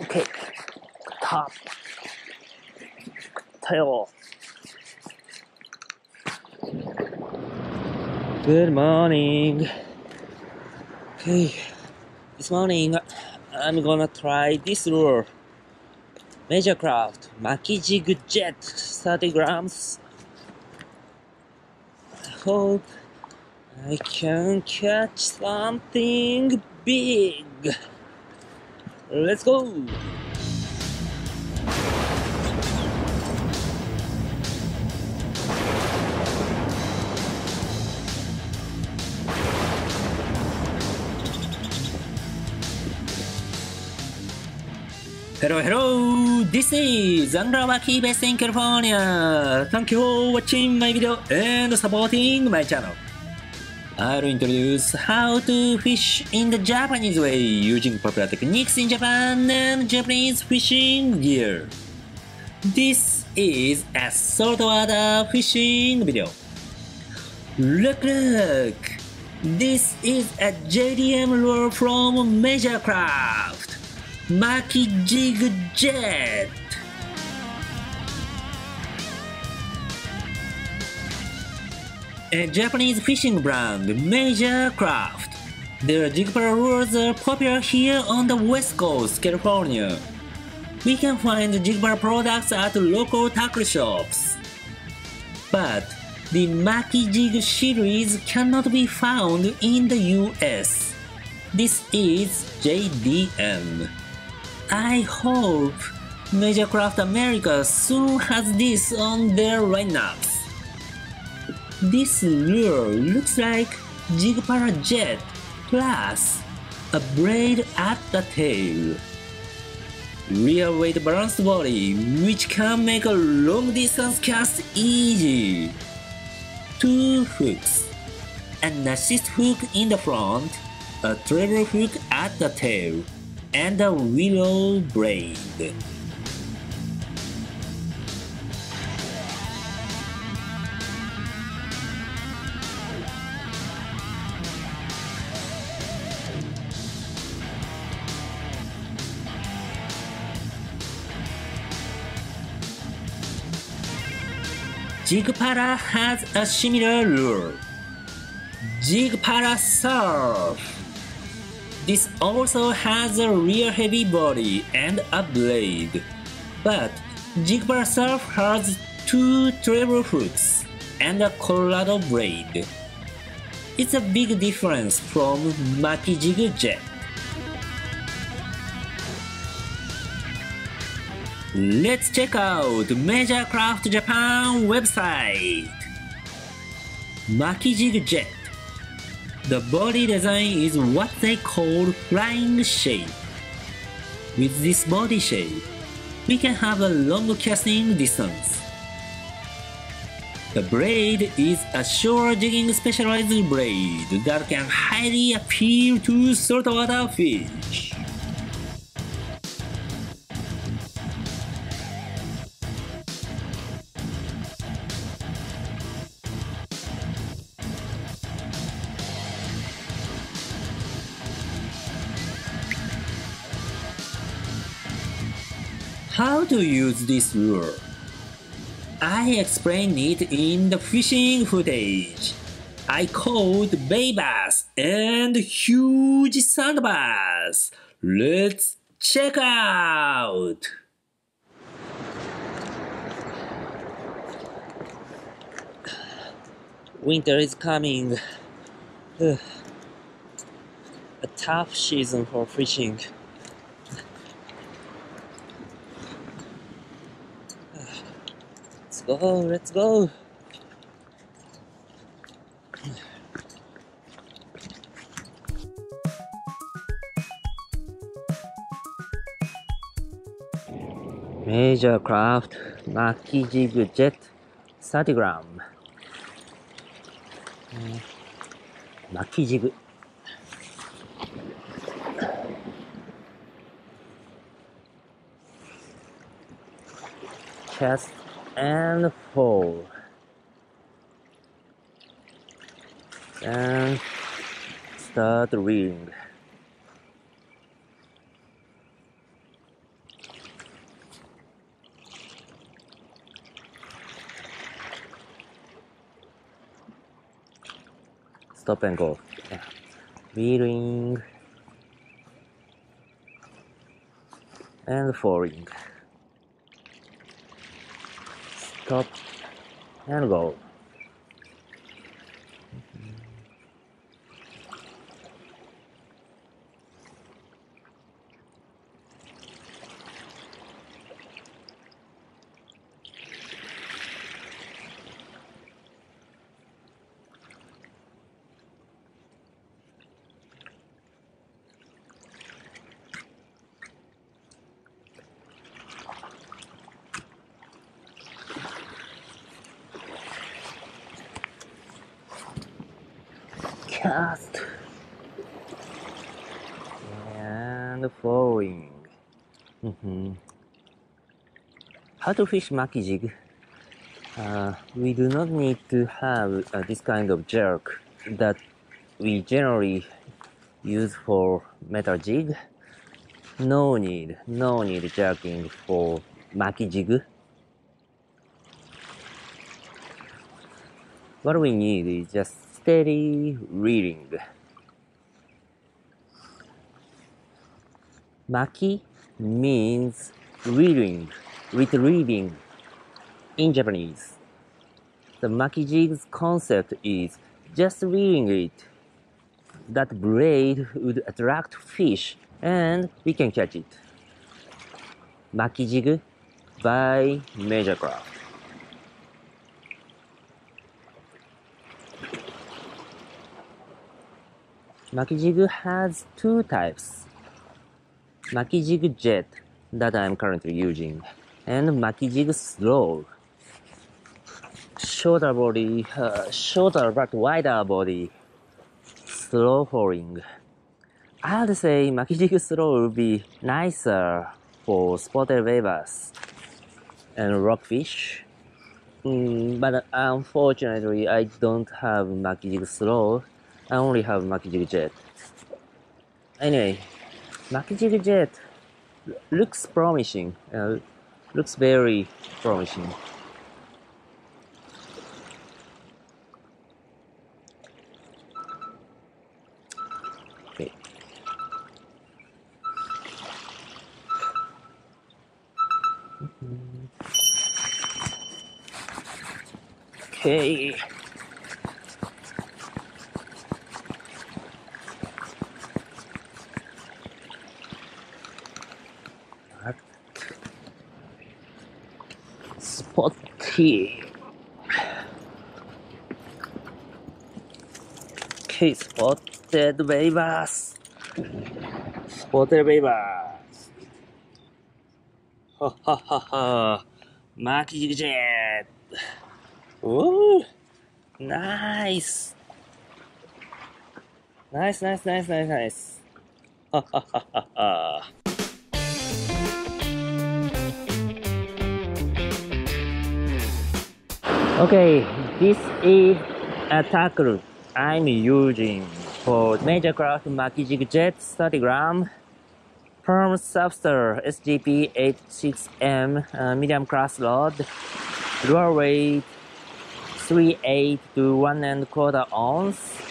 Okay, top, tail. Good morning. Okay, this morning I'm gonna try this lure. Major Craft Maki Jig Jet 30 grams. I hope I can catch something big. Let's go! Hello, this is Andrawaki based in California. Thank you for watching my video and supporting my channel. I'll introduce how to fish in the Japanese way using popular techniques in Japan and Japanese fishing gear. This is a saltwater fishing video. Look! This is a JDM lure from Major Craft. Maki Jig Jet. A Japanese fishing brand, Major Craft. Their jig para lures are popular here on the West Coast, California. We can find jig para products at local tackle shops. But the Maki Jig series cannot be found in the US. This is JDM. I hope Major Craft America soon has this on their lineups. This lure looks like Jig Para Jet plus a braid at the tail. Real weight balanced body which can make a long distance cast easy. 2 hooks, an assist hook in the front, a treble hook at the tail, and a willow braid. Jig Para has a similar lure, Jig Para Surf. This also has a real heavy body and a blade, but Jig Para Surf has 2 treble hooks and a Colorado braid. It's a big difference from Maki Jig Jet. Let's check out Major Craft Japan website. Maki Jig Jet. The body design is what they call flying shape. With this body shape, we can have a long casting distance. The braid is a shore jigging specialized braid that can highly appeal to saltwater fish. How to use this lure? I explained it in the fishing footage. I caught bay bass and huge sand bass. Let's check out! Winter is coming. A tough season for fishing. Let's go. Major Craft Maki Jig Jet 30 gram. Maki Jig. Cast and fall. And start reeling. Stop and go. Yeah. Wheeling and falling. Stop and go. Cast and falling. How to fish maki jig? We do not need to have this kind of jerk that we generally use for metal jig. No need jerking for maki jig. What we need is just steady reeling. Maki means reeling, retrieving in Japanese. The maki jig's concept is just reeling it. That blade would attract fish and we can catch it. Maki jig by Major Craft. Maki jig has two types. Maki jig jet that I am currently using and maki jig slow. Shorter body, shorter but wider body, slow falling. I'd say maki jig slow would be nicer for spotted wavers and rockfish. But unfortunately, I don't have maki jig slow. I only have maki jig jet. Anyway, maki jig jet looks promising. Looks very promising. Okay. Okay. Spotty. Okay, spotted wavers. Spotted wavers. Ha ha ha ha. Maki jig jet. Ooh. Nice. Nice. Ha ha ha ha ha. Okay, this is a tackle I'm using for Major Craft Maki Jig Jet 30 gram from Substar SGP 86M medium class rod, lure weight 3/8 to 1¼ ounce,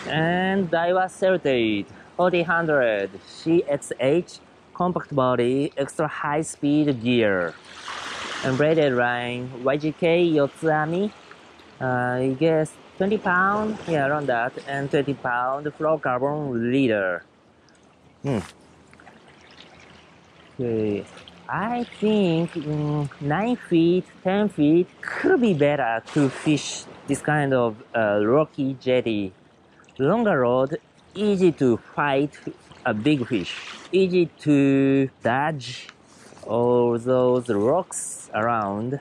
and Daiwa Celtate 4000 CXH compact body extra high speed gear. And braided line YGK Yotsami, I guess 20 pound, yeah, around that, and 20 pound fluorocarbon leader. Okay, I think 9 feet, 10 feet could be better to fish this kind of rocky jetty. Longer rod, easy to fight a big fish, easy to dodge all those rocks around.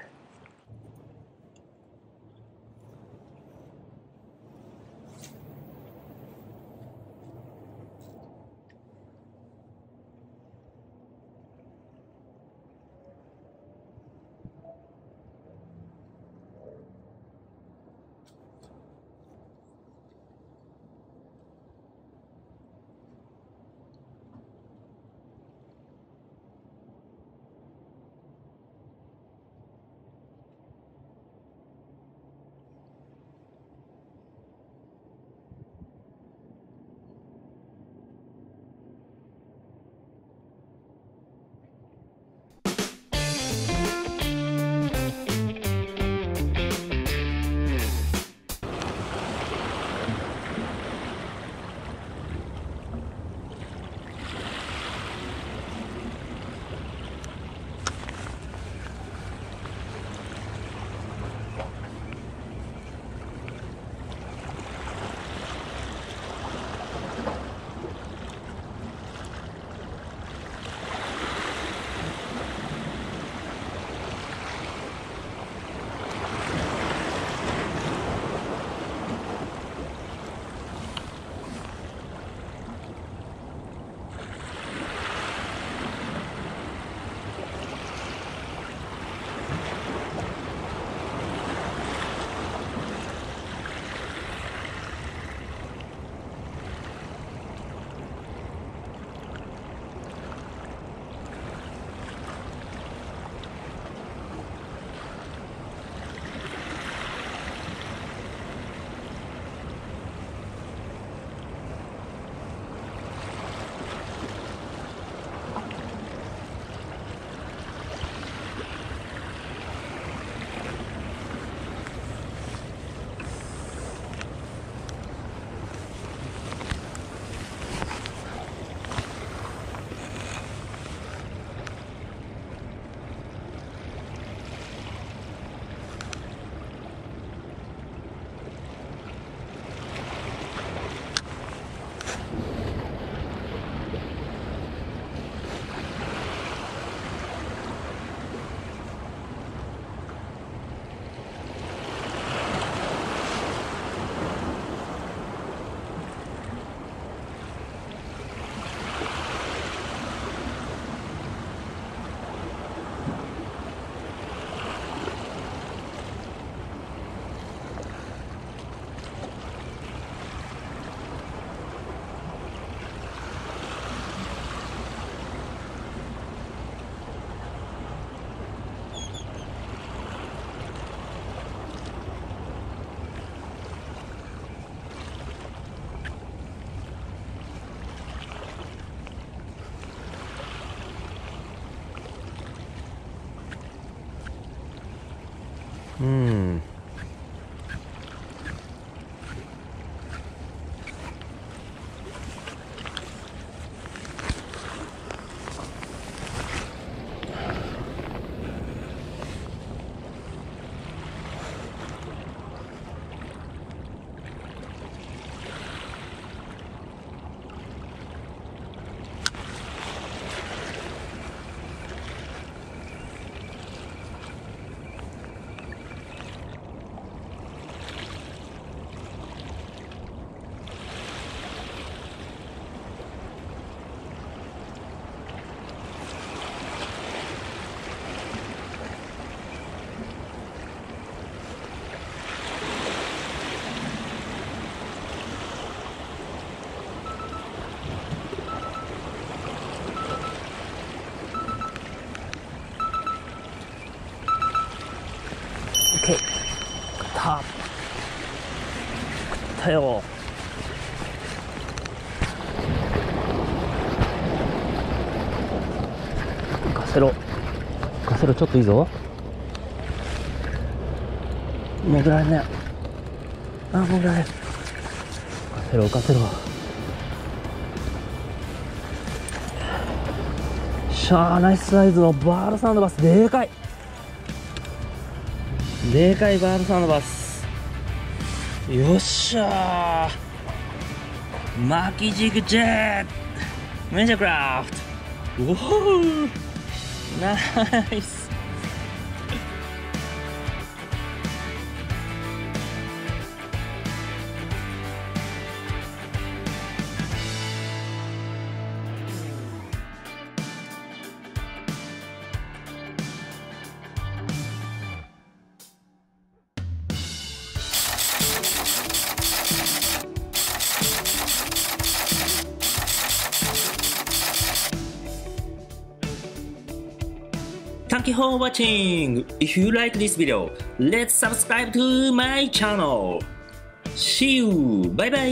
うん。OK。食ったよ。ガセロちょっといいぞ。もぐられね。もぐられ。ガセロ。ナイスサイズのバールサンドバス。でかいバールサンドバス。よっしゃー。巻き軸ジェットメジャークラフト。おお、ナイス。Thank you for watching. If you like this video, let's subscribe to my channel. See you. Bye bye.